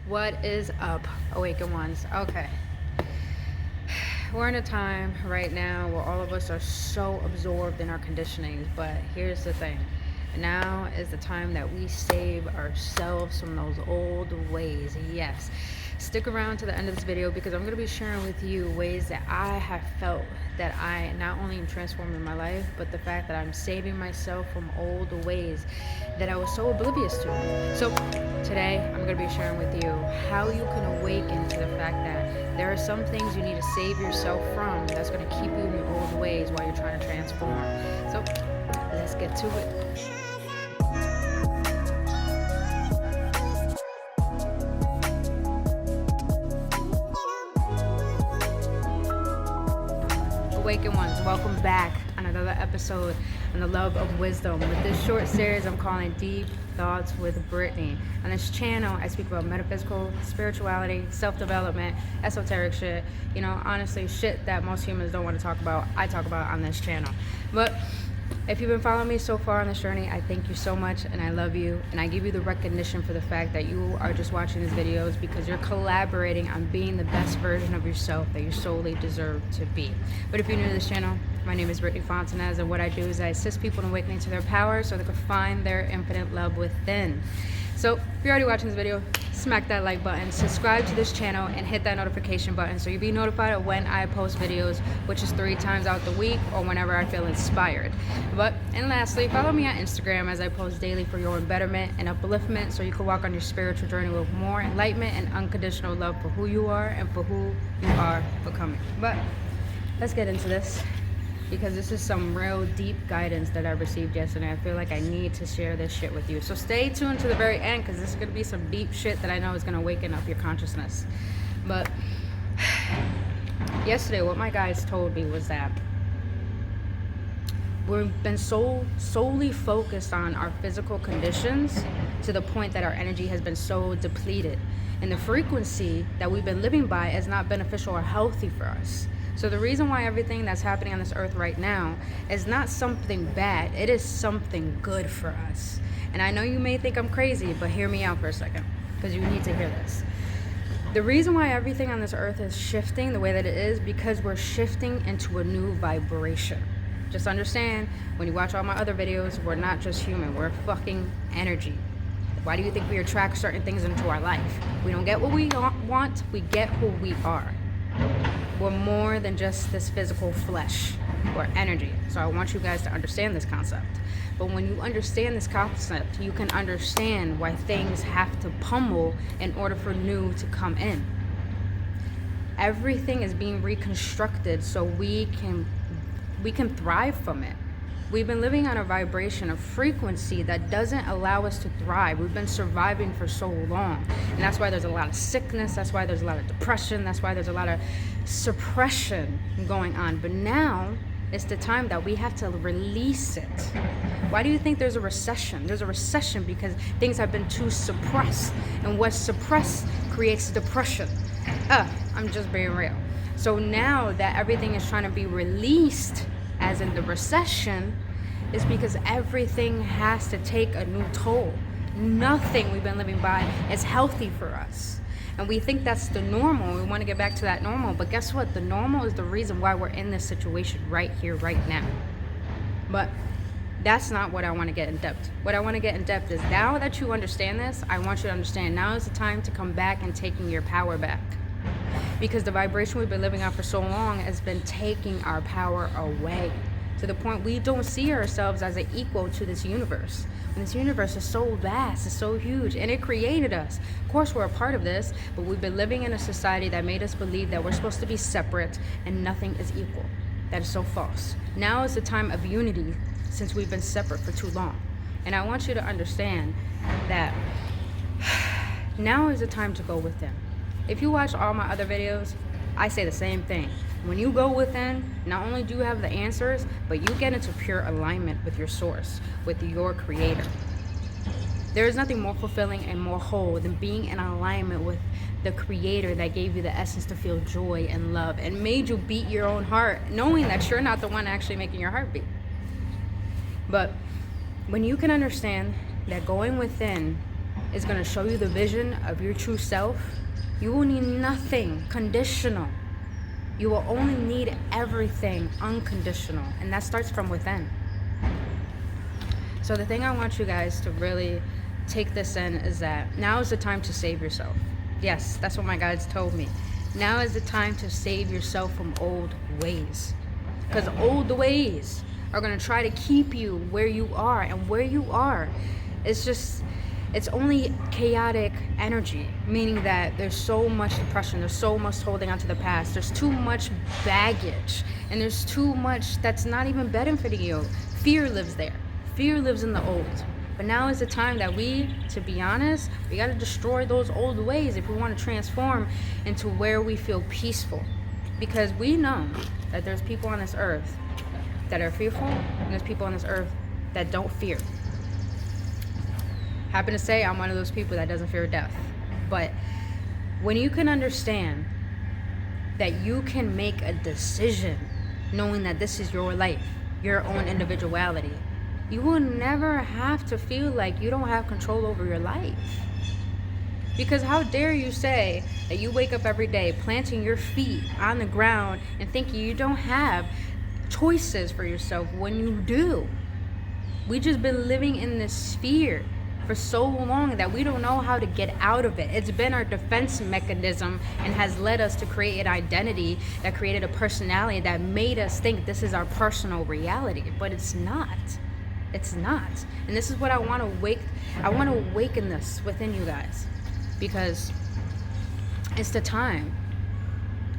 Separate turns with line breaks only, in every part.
What is up, awakened ones? Okay. We're in a time right now where all of us are so absorbed in our conditionings, but here's the thing. Now is the time that we save ourselves from those old ways. Yes. Stick around to the end of this video because I'm going to be sharing with you ways that I have felt that I not only am transforming my life, but the fact that I'm saving myself from old ways that I was so oblivious to. So today I'm going to be sharing with you how you can awaken to the fact that there are some things you need to save yourself from that's going to keep you in your old ways while you're trying to transform. So let's get to it. Awakened ones, welcome back on another episode on the love of wisdom. With this short series, I'm calling Deep Thoughts with Brittany. On this channel, I speak about metaphysical, spirituality, self-development, esoteric shit. You know, honestly, shit that most humans don't want to talk about, I talk about on this channel. But if you've been following me so far on this journey, I thank you so much and I love you. And I give you the recognition for the fact that you are just watching these videos because you're collaborating on being the best version of yourself that you solely deserve to be. But if you're new to this channel, my name is Brittany Fontanez, and what I do is I assist people in awakening to their power so they can find their infinite love within. So if you're already watching this video, smack that like button, subscribe to this channel, and hit that notification button so you'll be notified of when I post videos, which is 3 times out the week or whenever I feel inspired. And lastly, follow me on Instagram as I post daily for your betterment and upliftment so you can walk on your spiritual journey with more enlightenment and unconditional love for who you are and for who you are becoming. But let's get into this, because this is some real deep guidance that I received yesterday. I feel like I need to share this shit with you. So stay tuned to the very end, because this is going to be some deep shit that I know is going to waken up your consciousness. But yesterday, what my guides told me was that we've been solely focused on our physical conditions to the point that our energy has been so depleted. And the frequency that we've been living by is not beneficial or healthy for us. So the reason why everything that's happening on this earth right now is not something bad, it is something good for us. And I know you may think I'm crazy, but hear me out for a second, because you need to hear this. The reason why everything on this earth is shifting the way that it is, because we're shifting into a new vibration. Just understand, when you watch all my other videos, we're not just human, we're fucking energy. Why do you think we attract certain things into our life? We don't get what we want, we get who we are. We're more than just this physical flesh or energy. So I want you guys to understand this concept. But when you understand this concept, you can understand why things have to pummel in order for new to come in. Everything is being reconstructed so we can thrive from it. We've been living on a vibration, a frequency that doesn't allow us to thrive. We've been surviving for so long. And that's why there's a lot of sickness. That's why there's a lot of depression. That's why there's a lot of suppression going on. But now it's the time that we have to release it. Why do you think there's a recession? There's a recession because things have been too suppressed. And what's suppressed creates depression. I'm just being real. So now that everything is trying to be released, as in the recession, is because everything has to take a new toll. Nothing we've been living by is healthy for us. And we think that's the normal. We want to get back to that normal. But guess what? The normal is the reason why we're in this situation right here, right now. But that's not what I want to get in depth. What I want to get in depth is, now that you understand this, I want you to understand now is the time to come back and taking your power back. Because the vibration we've been living on for so long has been taking our power away to the point we don't see ourselves as an equal to this universe. And this universe is so vast, it's so huge, and it created us. Of course, we're a part of this, but we've been living in a society that made us believe that we're supposed to be separate and nothing is equal. That is so false. Now is the time of unity, since we've been separate for too long. And I want you to understand that now is the time to go within. If you watch all my other videos, I say the same thing. When you go within, not only do you have the answers, but you get into pure alignment with your source, with your creator. There is nothing more fulfilling and more whole than being in alignment with the creator that gave you the essence to feel joy and love and made you beat your own heart, knowing that you're not the one actually making your heart beat. But when you can understand that going within is going to show you the vision of your true self, you will need nothing conditional. You will only need everything unconditional, and that starts from within. So the thing I want you guys to really take this in is that now is the time to save yourself. Yes, that's what my guides told me. Now is the time to save yourself from old ways, because old ways are going to try to keep you where you are, and where you are, it's only chaotic energy, meaning that there's so much depression, there's so much holding on to the past, there's too much baggage, and there's too much that's not even benefiting you. Fear lives there. Fear lives in the old. But now is the time that to be honest, we got to destroy those old ways if we want to transform into where we feel peaceful. Because we know that there's people on this earth that are fearful, and there's people on this earth that don't fear. Happen to say I'm one of those people that doesn't fear death. But when you can understand that you can make a decision knowing that this is your life, your own individuality, you will never have to feel like you don't have control over your life. Because how dare you say that you wake up every day planting your feet on the ground and thinking you don't have choices for yourself when you do. We just been living in this fear for so long that we don't know how to get out of it. It's been our defense mechanism and has led us to create an identity that created a personality that made us think this is our personal reality, but it's not. It's not. And this is what I want to awaken this within you guys, because it's the time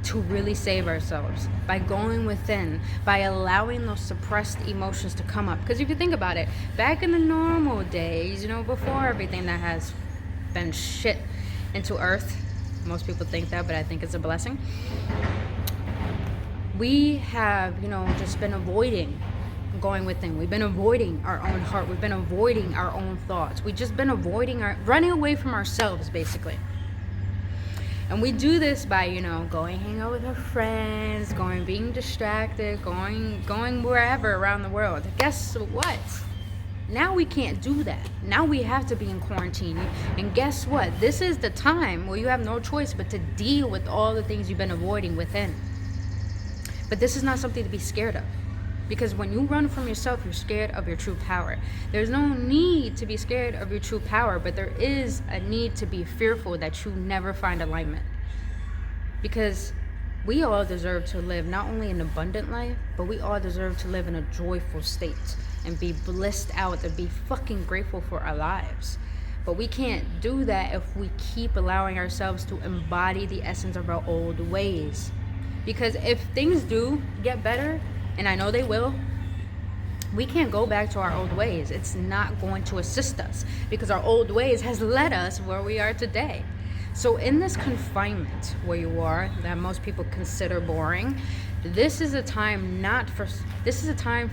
to really save ourselves by going within, by allowing those suppressed emotions to come up. Because if you think about it, back in the normal days, before everything that has been shit into earth, most people think that, but I think it's a blessing, we have, just been avoiding going within. We've been avoiding our own heart. We've been avoiding our own thoughts. We've just been running away from ourselves, basically. And we do this by, going hang out with our friends, being distracted, going wherever around the world. Guess what? Now we can't do that. Now we have to be in quarantine. And guess what? This is the time where you have no choice but to deal with all the things you've been avoiding within. But this is not something to be scared of. Because when you run from yourself, you're scared of your true power. There's no need to be scared of your true power, but there is a need to be fearful that you never find alignment. Because we all deserve to live not only an abundant life, but we all deserve to live in a joyful state and be blissed out and be fucking grateful for our lives. But we can't do that if we keep allowing ourselves to embody the essence of our old ways. Because if things do get better, and I know they will, we can't go back to our old ways. It's not going to assist us because our old ways has led us where we are today. So in this confinement where you are, that most people consider boring, this is a time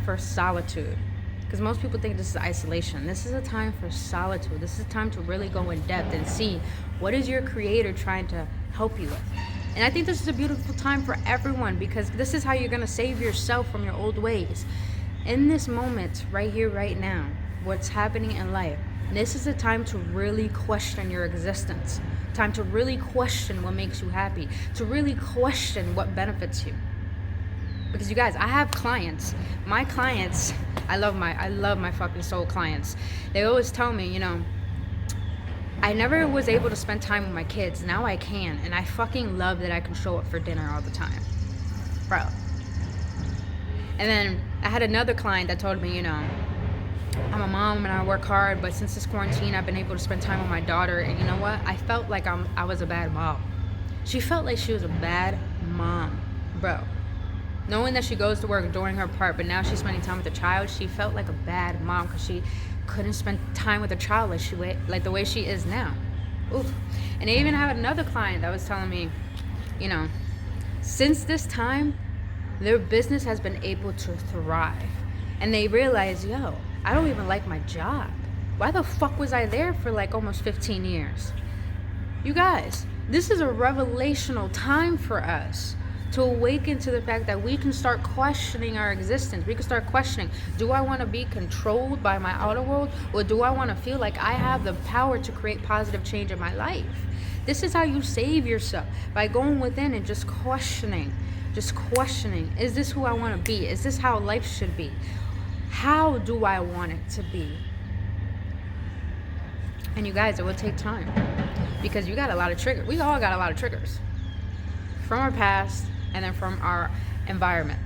for solitude. Because most people think this is isolation. This is a time for solitude. This is a time to really go in depth and see what is your creator trying to help you with. And I think this is a beautiful time for everyone, because this is how you're going to save yourself from your old ways. In this moment, right here, right now, what's happening in life, this is a time to really question your existence. Time to really question what makes you happy. To really question what benefits you. Because you guys, I have clients. My clients, I love my fucking soul clients. They always tell me, I never was able to spend time with my kids. Now I can. And I fucking love that I can show up for dinner all the time. Bro. And then I had another client that told me, I'm a mom and I work hard, but since this quarantine, I've been able to spend time with my daughter. And you know what? I felt like I was a bad mom. She felt like she was a bad mom. Bro. Knowing that she goes to work during her part, but now she's spending time with the child, she felt like a bad mom because she couldn't spend time with a child like the way she is now. Oof. And I even have another client that was telling me, since this time, their business has been able to thrive. And they realize, I don't even like my job. Why the fuck was I there for like almost 15 years? You guys, this is a revelational time for us. To awaken to the fact that we can start questioning our existence. We can start questioning, do I want to be controlled by my outer world, or do I want to feel like I have the power to create positive change in my life? This is how you save yourself, by going within and just questioning. Is this who I want to be? Is this how life should be? How do I want it to be? And you guys, it will take time, because you got a lot of triggers. We all got a lot of triggers from our past and then from our environment.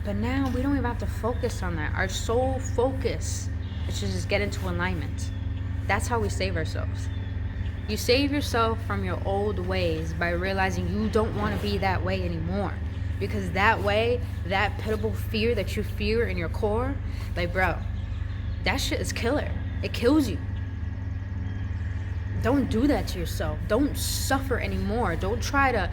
But now we don't even have to focus on that. Our sole focus is to just get into alignment. That's how we save ourselves. You save yourself from your old ways by realizing you don't want to be that way anymore. Because that way, that pitiable fear that you fear in your core, like, bro, that shit is killer. It kills you. Don't do that to yourself. Don't suffer anymore. Don't try to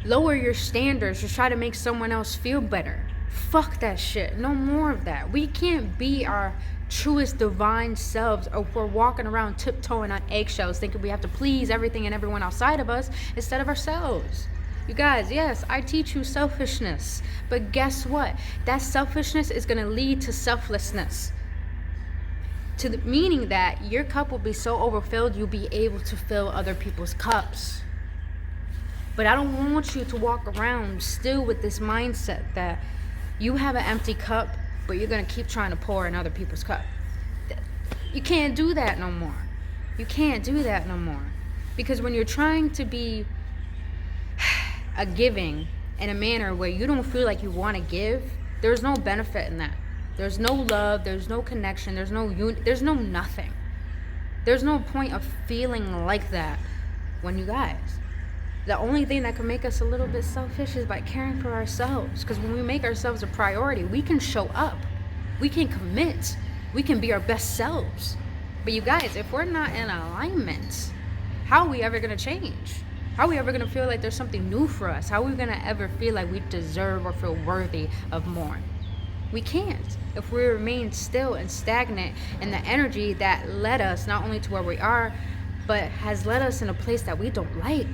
lower your standards or try to make someone else feel better. Fuck that shit. No more of that. We can't be our truest divine selves if we're walking around tiptoeing on eggshells thinking we have to please everything and everyone outside of us instead of ourselves. You guys, yes, I teach you selfishness, but guess what? That selfishness is going to lead to selflessness. To the meaning that your cup will be so overfilled you'll be able to fill other people's cups. But I don't want you to walk around still with this mindset that you have an empty cup, but you're going to keep trying to pour in other people's cup. You can't do that no more. You can't do that no more. Because when you're trying to be a giving in a manner where you don't feel like you want to give, there's no benefit in that. There's no love, there's no connection, there's no nothing. There's no point of feeling like that when you guys. The only thing that can make us a little bit selfish is by caring for ourselves. Because when we make ourselves a priority, we can show up. We can commit. We can be our best selves. But you guys, if we're not in alignment, how are we ever going to change? How are we ever going to feel like there's something new for us? How are we going to ever feel like we deserve or feel worthy of more? We can't if we remain still and stagnant in the energy that led us not only to where we are, but has led us in a place that we don't like.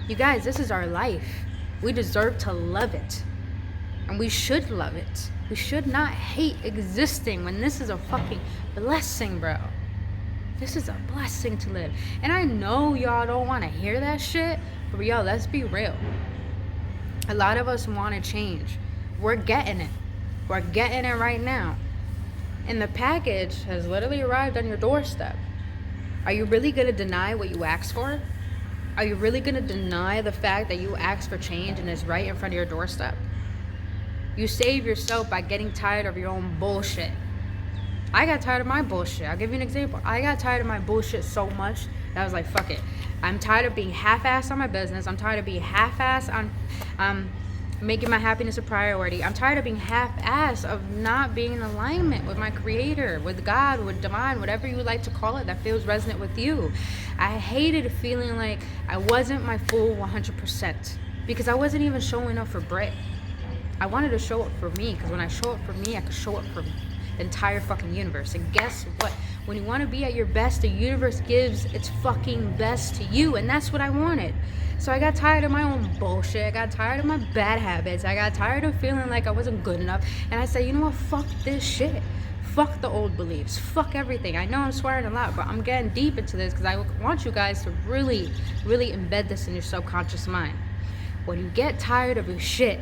You guys, this is our life. We deserve to love it. And we should love it. We should not hate existing when this is a fucking blessing, bro. This is a blessing to live. And I know y'all don't want to hear that shit, but y'all, let's be real. A lot of us want to change. We're getting it. We're getting it right now. And the package has literally arrived on your doorstep. Are you really going to deny what you asked for? Are you really going to deny the fact that you asked for change and it's right in front of your doorstep? You save yourself by getting tired of your own bullshit. I got tired of my bullshit. I'll give you an example. I got tired of my bullshit so much that I was like, fuck it. I'm tired of being half-assed on my business. I'm tired of being half-assed on making my happiness a priority. I'm tired of being half-assed of not being in alignment with my creator, with God, with divine, whatever you would like to call it that feels resonant with you. I hated feeling like I wasn't my full 100% because I wasn't even showing up for Britt. I wanted to show up for me, because when I show up for me, I could show up for the entire fucking universe. And guess what? When you want to be at your best, the universe gives its fucking best to you, and that's what I wanted. So I got tired of my own bullshit. I got tired of my bad habits. I got tired of feeling like I wasn't good enough. And I said, you know what? Fuck this shit. Fuck the old beliefs. Fuck everything. I know I'm swearing a lot, but I'm getting deep into this because I want you guys to really, really embed this in your subconscious mind. When you get tired of your shit,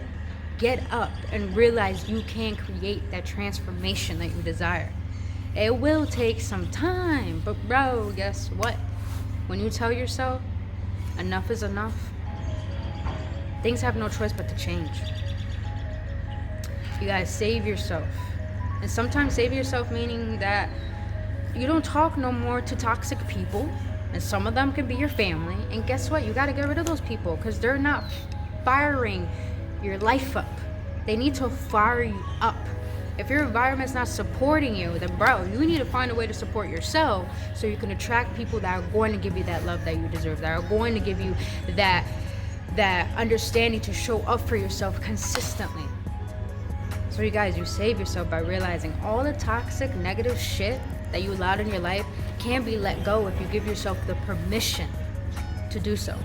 get up and realize you can create that transformation that you desire. It will take some time, but bro, guess what? When you tell yourself enough is enough, things have no choice but to change. You guys, save yourself. And sometimes save yourself meaning that you don't talk no more to toxic people, and some of them can be your family. And guess what? You got to get rid of those people because they're not firing your life up. They need to fire you up. If your environment's not supporting you, then bro, you need to find a way to support yourself so you can attract people that are going to give you that love that you deserve, that are going to give you that understanding to show up for yourself consistently. So you guys, you save yourself by realizing all the toxic, negative shit that you allowed in your life can be let go if you give yourself the permission to do so.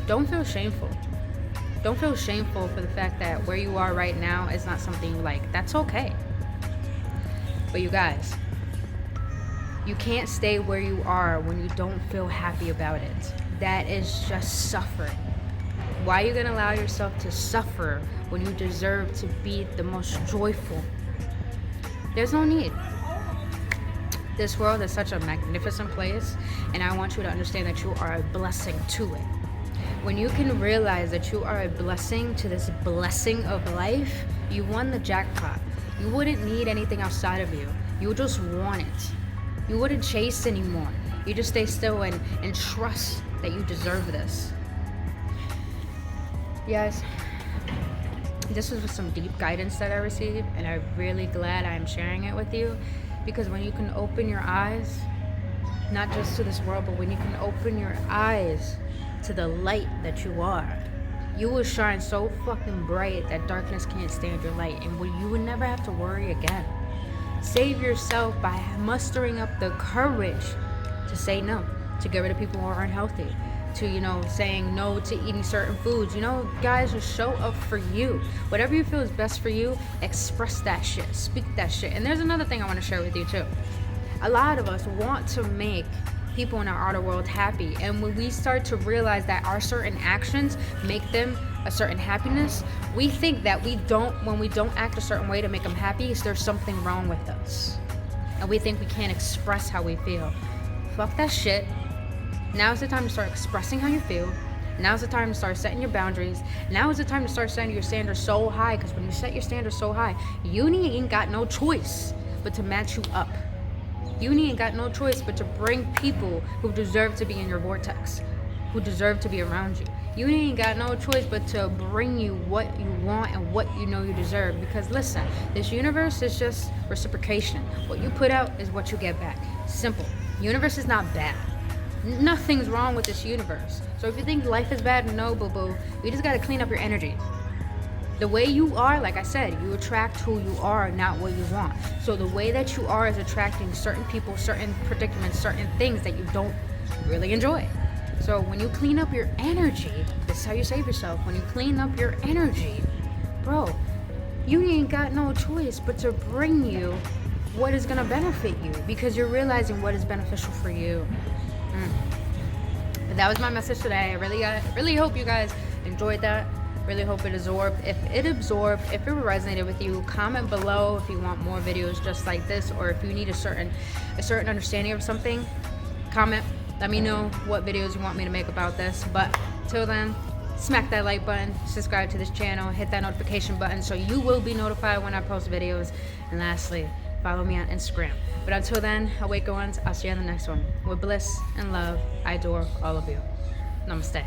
Don't feel shameful. Don't feel shameful for the fact that where you are right now is not something you like. That's okay. But you guys, you can't stay where you are when you don't feel happy about it. That is just suffering. Why are you going to allow yourself to suffer when you deserve to be the most joyful? There's no need. This world is such a magnificent place, and I want you to understand that you are a blessing to it. When you can realize that you are a blessing to this blessing of life, you won the jackpot. You wouldn't need anything outside of you. You would just want it. You wouldn't chase anymore. You just stay still and trust that you deserve this. Yes, this was some deep guidance that I received, and I'm really glad I'm sharing it with you, because when you can open your eyes, not just to this world, but when you can open your eyes to the light that you are, you will shine so fucking bright that darkness can't stand your light, and you would never have to worry again. Save yourself by mustering up the courage to say no, to get rid of people who are unhealthy, to, saying no to eating certain foods. Guys, just show up for you. Whatever you feel is best for you, express that shit, speak that shit. And there's another thing I want to share with you too. A lot of us want to make people in our outer world happy, and when we start to realize that our certain actions make them a certain happiness, we think that when we don't act a certain way to make them happy, there's something wrong with us, and we think we can't express how we feel. Fuck that shit. Now is the time to start expressing how you feel. Now is the time to start setting your boundaries. Now is the time to start setting your standards so high, because when you set your standards so high, you ain't got no choice but to match you up. You ain't got no choice but to bring people who deserve to be in your vortex, who deserve to be around you. You ain't got no choice but to bring you what you want and what you know you deserve. Because listen, this universe is just reciprocation. What you put out is what you get back. Simple. Universe is not bad. Nothing's wrong with this universe. So if you think life is bad, no, boo-boo. You just got to clean up your energy. The way you are, like I said, you attract who you are, not what you want. So the way that you are is attracting certain people, certain predicaments, certain things that you don't really enjoy. So when you clean up your energy, this is how you save yourself. When you clean up your energy, bro, you ain't got no choice but to bring you what is going to benefit you, because you're realizing what is beneficial for you. But that was my message today. I really hope you guys enjoyed that. Really hope it absorbed. If it resonated with you, comment below if you want more videos just like this, or if you need a certain understanding of something. Comment. Let me know what videos you want me to make about this. But till then, smack that like button, subscribe to this channel, hit that notification button so you will be notified when I post videos. And lastly, follow me on Instagram. But until then, awake ones, I'll see you on the next one. With bliss and love, I adore all of you. Namaste.